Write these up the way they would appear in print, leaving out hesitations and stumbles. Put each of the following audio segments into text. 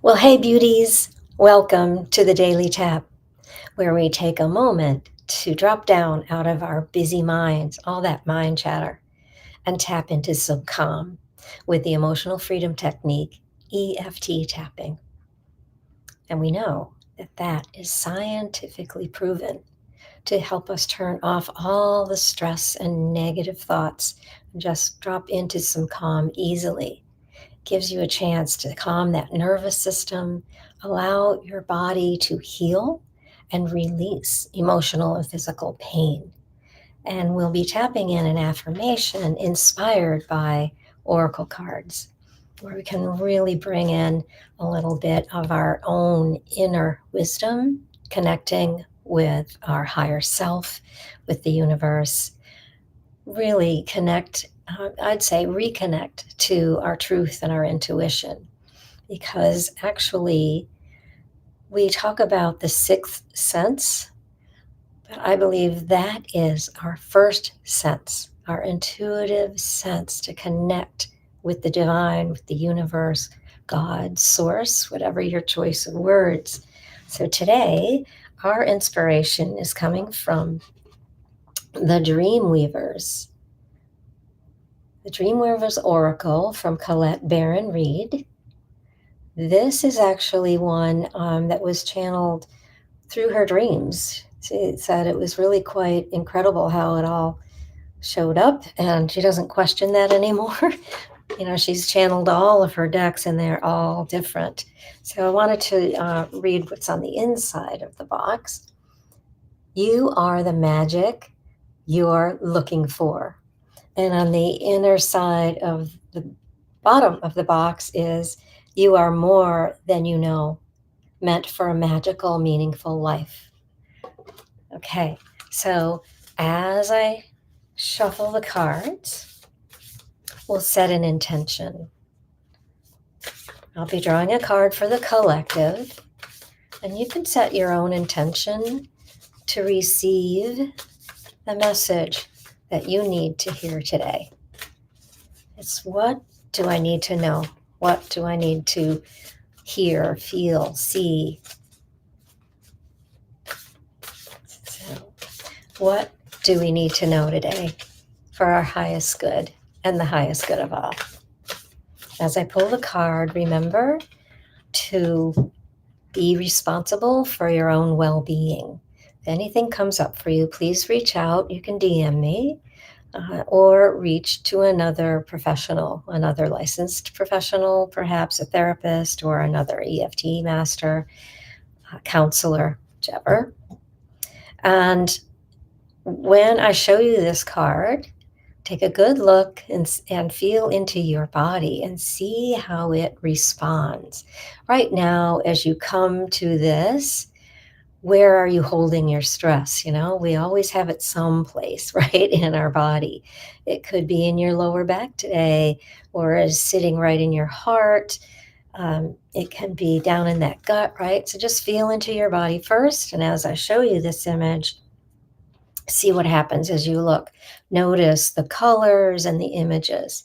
Well, hey, beauties, welcome to the Daily Tap, where we take a moment to drop down out of our busy minds, all that mind chatter, and tap into some calm with the emotional freedom technique, EFT tapping. And we know that that is scientifically proven to help us turn off all the stress and negative thoughts and just drop into some calm easily. Gives you a chance to calm that nervous system, allow your body to heal and release emotional and physical pain. And we'll be tapping in an affirmation inspired by oracle cards, where we can really bring in a little bit of our own inner wisdom, connecting with our higher self, with the universe, really connect, I'd say reconnect to our truth and our intuition. Because actually, we talk about the sixth sense, but I believe that is our first sense, our intuitive sense to connect with the divine, with the universe, God, source, whatever your choice of words. So today, our inspiration is coming from the Dreamweavers. The Dreamweavers Oracle from Colette Baron-Reid. This is actually one that was channeled through her dreams. She said it was really quite incredible how it all showed up, and she doesn't question that anymore. She's channeled all of her decks, and they're all different. So I wanted to read what's on the inside of the box. You are the magic you're looking for. And on the inner side of the bottom of the box is you are more than you know, meant for a magical, meaningful life. Okay, so as I shuffle the cards, we'll set an intention. I'll be drawing a card for the collective, and you can set your own intention to receive the message that you need to hear today. It's what do I need to know? What do I need to hear, feel, see? So, what do we need to know today for our highest good and the highest good of all? As I pull the card, remember to be responsible for your own well-being. If anything comes up for you, please reach out. You can DM me or reach to another professional, another licensed professional, perhaps a therapist or another EFT master, counselor, whichever. And when I show you this card, take a good look and feel into your body and see how it responds. Right now, as you come to this, where are you holding your stress? We always have it someplace, right, in our body. It could be in your lower back today, or is sitting right in your heart. It can be down in that gut, right? So just feel into your body first. And as I show you this image, see what happens as you look. Notice the colors and the images.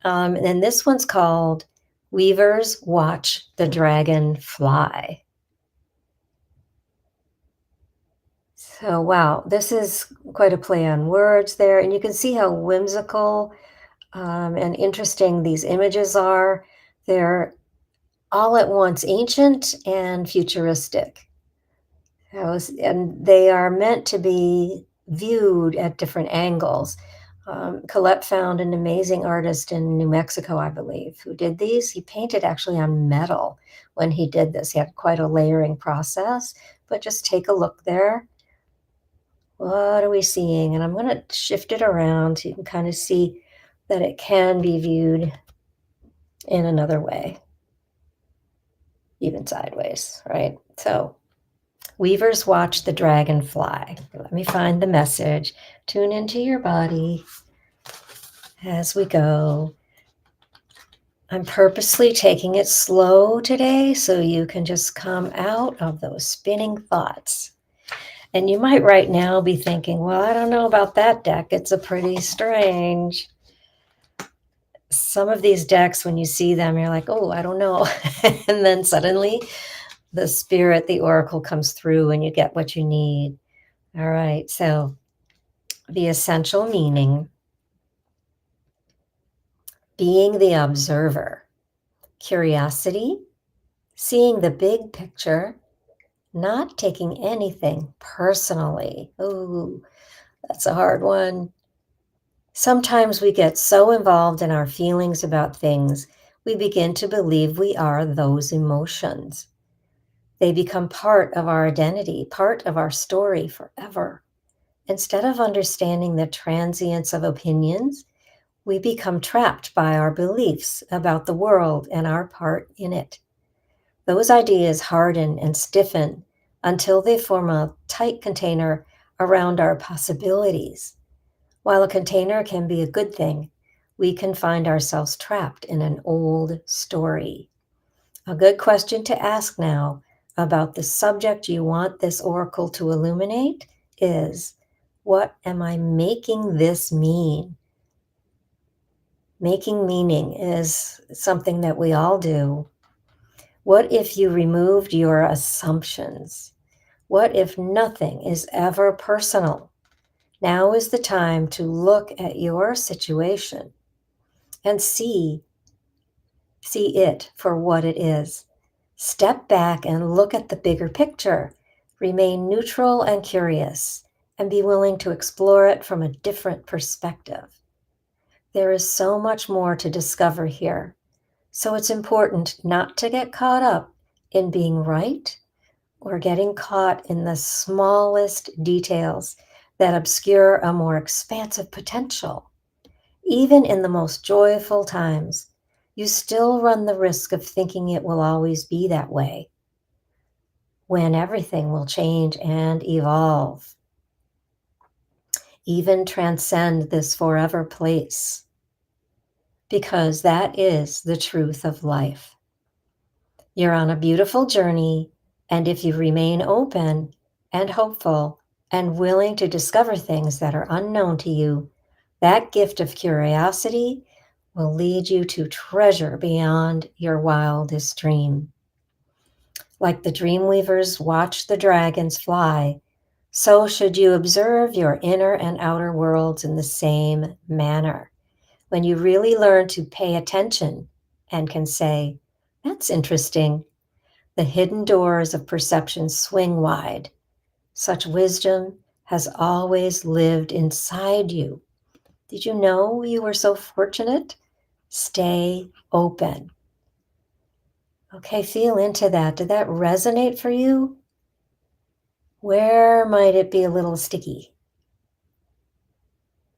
And then this one's called Weavers Watch the Dragon Fly. So, wow, this is quite a play on words there. And you can see how whimsical and interesting these images are. They're all at once ancient and futuristic. And they are meant to be viewed at different angles. Colette found an amazing artist in New Mexico, I believe, who did these. He painted actually on metal when he did this. He had quite a layering process, but just take a look there. What are we seeing? And I'm going to shift it around so you can kind of see that it can be viewed in another way, even sideways, right? So Weavers watch the dragon fly. Let me find the message. Tune into your body as we go. I'm purposely taking it slow today so you can just come out of those spinning thoughts. And you might right now be thinking, well, I don't know about that deck. It's a pretty strange. some of these decks, when you see them, you're like, oh, I don't know. And then suddenly the spirit, the oracle comes through and you get what you need. All right. So the essential meaning, being the observer, curiosity, seeing the big picture, not taking anything personally. Ooh, that's a hard one. Sometimes we get so involved in our feelings about things, we begin to believe we are those emotions. They become part of our identity, part of our story forever. Instead of understanding the transience of opinions, we become trapped by our beliefs about the world and our part in it. Those ideas harden and stiffen until they form a tight container around our possibilities. While a container can be a good thing, we can find ourselves trapped in an old story. A good question to ask now about the subject you want this oracle to illuminate is, what am I making this mean? Making meaning is something that we all do. What if you removed your assumptions? What if nothing is ever personal? Now is the time to look at your situation and see it for what it is. Step back and look at the bigger picture. Remain neutral and curious, and be willing to explore it from a different perspective. There is so much more to discover here, so it's important not to get caught up in being right or getting caught in the smallest details that obscure a more expansive potential. Even in the most joyful times, you still run the risk of thinking it will always be that way, when everything will change and evolve, even transcend this forever place, because that is the truth of life. You're on a beautiful journey, and if you remain open and hopeful and willing to discover things that are unknown to you, that gift of curiosity will lead you to treasure beyond your wildest dream. Like the dream weavers watch the dragons fly, so should you observe your inner and outer worlds in the same manner. When you really learn to pay attention and can say, that's interesting, the hidden doors of perception swing wide. Such wisdom has always lived inside you. Did you know you were so fortunate? Stay open. Okay, feel into that. Did that resonate for you? Where might it be a little sticky?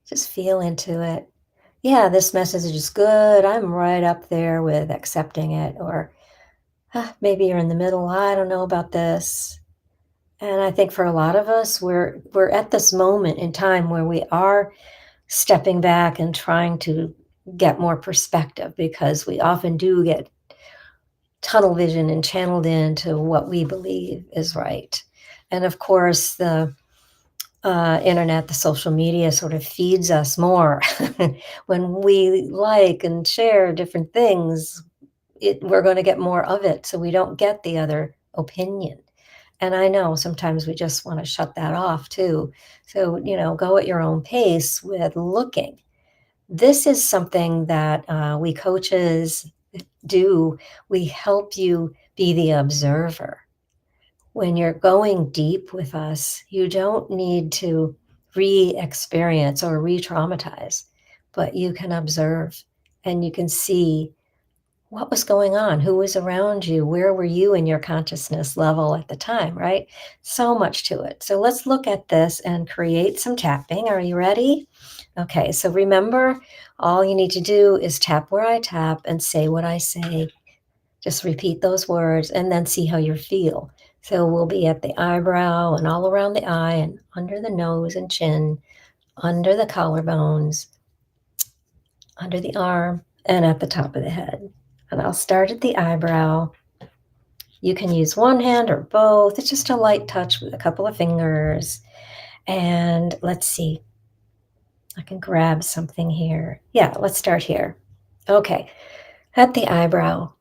Just feel into it. Yeah, this message is good. I'm right up there with accepting it. Or maybe you're in the middle. I don't know about this. And I think for a lot of us, we're at this moment in time where we are stepping back and trying to get more perspective, because we often do get tunnel vision and channeled into what we believe is right. And of course, the internet, the social media sort of feeds us more. When we like and share different things, we're going to get more of it. So we don't get the other opinion. And I know sometimes we just want to shut that off too. So, go at your own pace with looking. This is something that we coaches do. We help you be the observer. When you're going deep with us, you don't need to re-experience or re-traumatize, but you can observe and you can see what was going on, who was around you, where were you in your consciousness level at the time, right? So much to it. So let's look at this and create some tapping. Are you ready? Okay, so remember, all you need to do is tap where I tap and say what I say. Just repeat those words and then see how you feel. So we'll be at the eyebrow and all around the eye and under the nose and chin, under the collarbones, under the arm, and at the top of the head. And I'll start at the eyebrow. You can use one hand or both. It's just a light touch with a couple of fingers. And let's see. I can grab something here. Yeah, let's start here. Okay, at the eyebrow,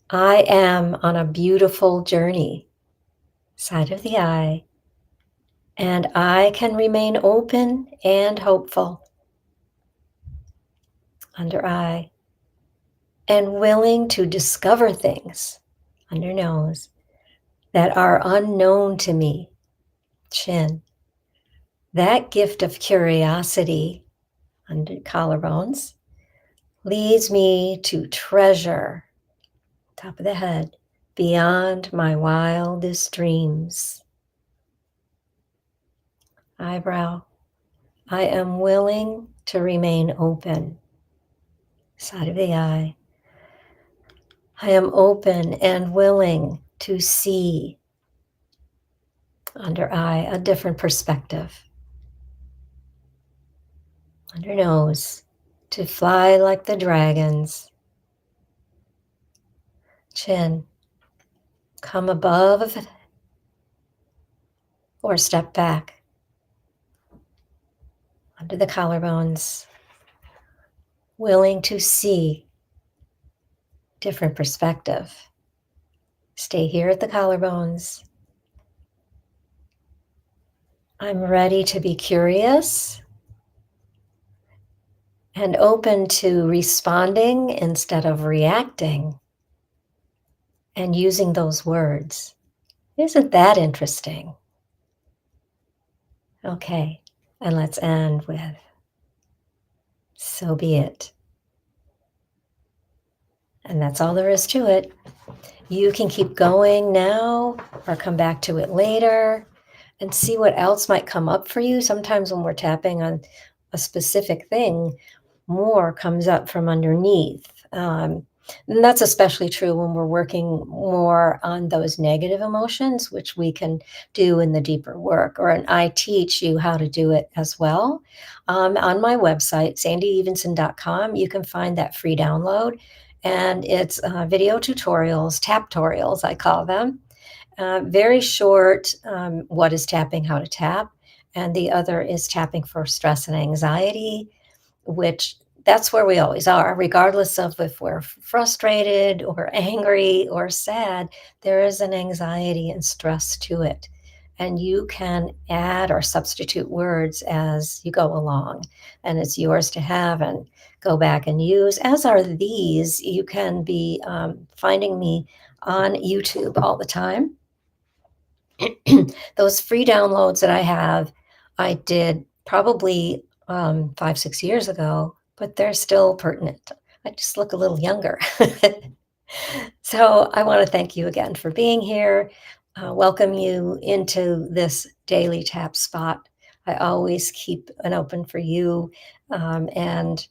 I am on a beautiful journey, side of the eye, and I can remain open and hopeful, under eye, and willing to discover things, under nose, that are unknown to me, chin. That gift of curiosity, under collarbones, leads me to treasure, top of the head, beyond my wildest dreams. Eyebrow, I am willing to remain open, side of the eye. I am open and willing to see, under eye, a different perspective. Under nose, to fly like the dragons. Chin, come above or step back. Under the collarbones, willing to see different perspective. Stay here at the collarbones. I'm ready to be curious and open to responding instead of reacting and using those words. Isn't that interesting? Okay, and let's end with, so be it. And that's all there is to it. You can keep going now or come back to it later and see what else might come up for you. Sometimes when we're tapping on a specific thing, more comes up from underneath. And that's especially true when we're working more on those negative emotions, which we can do in the deeper work, or I teach you how to do it as well. On my website, sandyevenson.com, you can find that free download, and it's video tutorials, tap-torials, I call them. Very short, what is tapping, how to tap, and the other is tapping for stress and anxiety, which that's where we always are, regardless of if we're frustrated or angry or sad, there is an anxiety and stress to it. And you can add or substitute words as you go along, and it's yours to have and go back and use, as are these. You can be finding me on YouTube all the time. Those free downloads that I have, I did probably 5-6 years ago, but they're still pertinent. I just look a little younger. So I want to thank you again for being here, welcome you into this daily tap spot. I always keep an open for you, and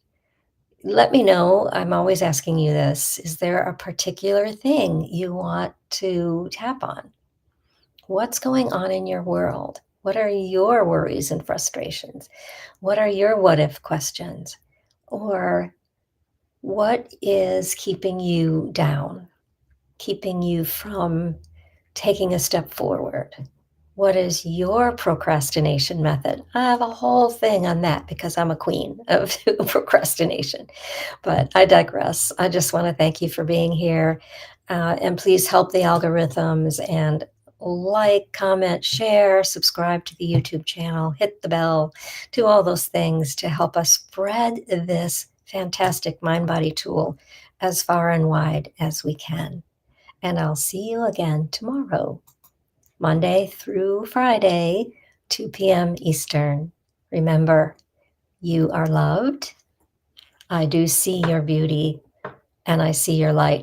let me know. I'm always asking you this. Is there a particular thing you want to tap on? What's going on in your world? What are your worries and frustrations? What are your what if questions? Or what is keeping you down, keeping you from taking a step forward? What is your procrastination method? I have a whole thing on that because I'm a queen of procrastination, but I digress. I just want to thank you for being here. And please help the algorithms and like, comment, share, subscribe to the YouTube channel, hit the bell, do all those things to help us spread this fantastic mind-body tool as far and wide as we can. And I'll see you again tomorrow, Monday through Friday, 2 p.m. Eastern. Remember, you are loved. I do see your beauty, and I see your light.